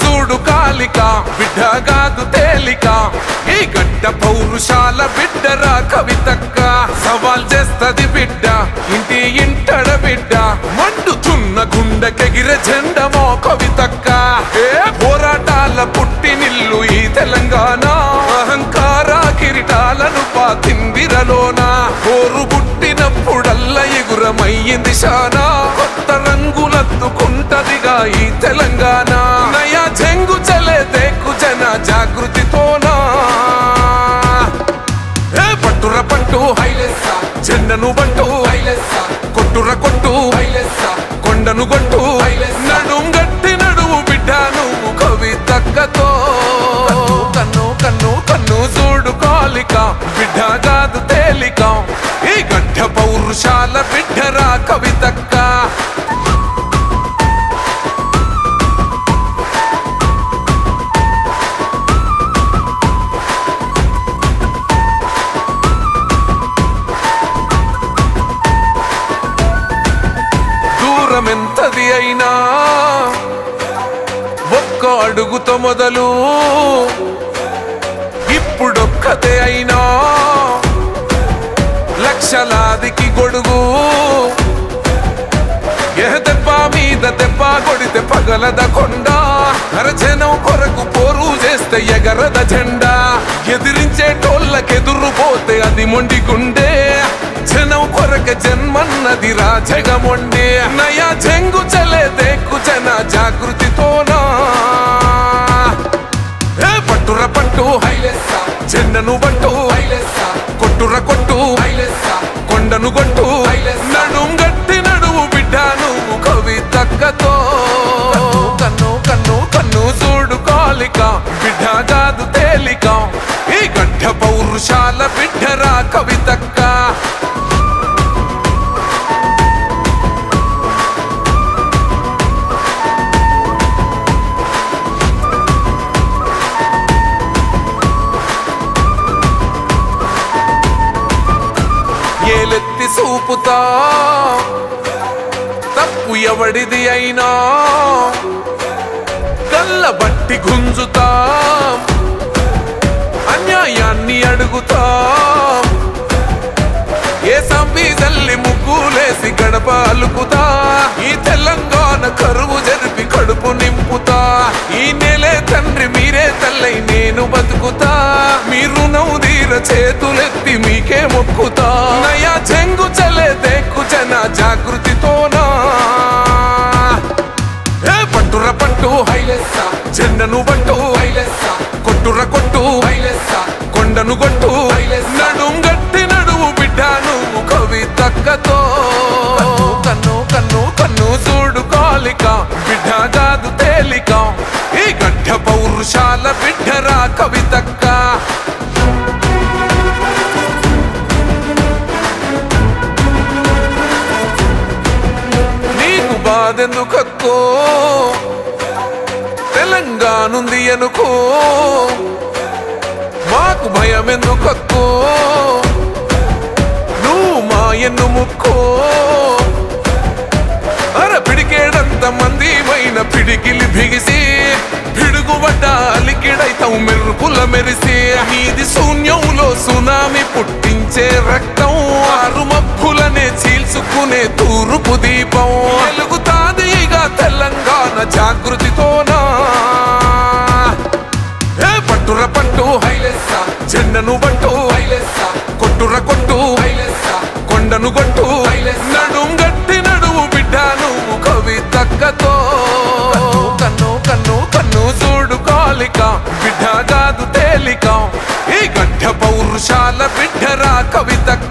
చూడు కాలిక బిడ్డ కాదు తేలిక ఈ గడ్డ పౌరుషాల బిడ్డరా కవితక్క సవాల్ చేస్తది బిడ్డ ఇంటి ఇంటడ బిడ్డ మండుతున్న గుండెకెగిరే జెండమో కవితక్క ఏ పోరాటాల పుట్టినిల్లు ఈ తెలంగాణ అహంకార కిరీటాలను పాతిందిరలోన పోరు పుట్టినప్పుడల్ల ఎగురమయ్యింది శానా కొత్త రంగులత్తుకుంటదిగా ఈ తెలంగాణ నయా జంగు చలే దేకు జన జాగృతితోనా ఏ పట్టుర పట్టు హైలెస్సా జెండను బట్టు హైలెస్సా కొట్టుర కొట్టు హైలెస్సా కొండను కొట్టు నడుం గట్టి నడువు బిడ్డ నువ్వు కవితక్కతో కన్ను కన్ను కన్ను చూడు కాలిక బిడ్డ కాదు తేలిక ఈ గడ్డ పౌరుషాల బిడ్డరా కవితక్క దూరమెంతది అయినా ఒక్క అడుగుతో మొదలు ఇప్పుడొక్కతే అయినా లక్షలాదికి గొడుగు ఏ దెబ్బ మీద దెబ్బ కొడితే పగలద కొండ అరజనం కొరకు పోరు చేస్తే ఎగరద జెండా ఎదిరించేటోళ్ళకెదురు పోతే అది మొండి గుండె జనం కొరక జన్మన్నది రాజగమొండే నయా జంగు చలే దేకు జన జాగృతితోనా ఏ పట్టుర పట్టు హైలెస్సా జెండను బట్టు హైలెస్సా కొట్టుర కొట్టు హైలెస్సా కొండను కొట్టు నడుం గట్టి నడువు బిడ్డ నువ్వు కవితక్కతో కన్ను కన్ను కన్ను చూడు కాలిక బిడ్డ కాదు తేలిక ఈ గడ్డ పౌరుషాల బిడ్డరా కవితక్క ఏలెత్తి చూపుతా తప్పు ఎవడిది అయినా కళ్ళబట్టి గుంజుతా అన్యాయాన్ని అడుగుతా ఏ సంబీజల్లి ముగ్గులేసి గడప అలుకుతా ఈ తెలంగాణ కరువు జరిపి కడుపు నింపుతా ఈ నెలే తండ్రి మీరే తల్లై నేను బతుకుతా మీరు నవ్వుదీర చేతులెత్తి మీకే మొక్కుతా నయా జంగు చలే దేకు జన జాగృతితోనా ఏ పట్టుర పట్టు హైలెస్సా జెండను బట్టు హైలెస్సా కొట్టుర కొట్టు హైలెస్సా కొండను కొట్టు నడుం గట్టి నడువు బిడ్డ నువ్వు కవితక్కతో కన్ను కన్ను కన్ను చూడు కాలిక బిడ్డ కాదు తేలిక ఈ గడ్డ పౌరుషాల బిడ్డరా కవితక్క నీకు బాధెందుకక్కో తెలంగాణుంది అనుకో మాకు భయం ఎందుకక్కో నువ్వు మా ఎన్ను ముక్కో అర పిడికేడంత మంది మైన పిడికిలి బిగిసి పిడుగుబడ్డ అలికిడైతావు మెరుపుల మెరిసి నీది శూన్యంలో సునామి పుట్టించే రక్తం ఆరు మబ్బులనే చీల్చుకునే తూర్పు దీపం వెలుగుతాదిగా తెలంగాణ జాగృతితోనా ఏ పట్టుర పట్టు హైలెస్సా జెండను బట్టు హైలెస్సా కొట్టుర కొట్టు హైలెస్సా కొండను కొట్టు నడుం గట్టి నడువు బిడ్డ నువ్వు కవితక్కతో కన్ను కన్ను కన్ను చూడు కాలిక బిడ్డ కాదు తేలిక ఈ గడ్డ పౌరుషాల బిడ్డరా కవితక్క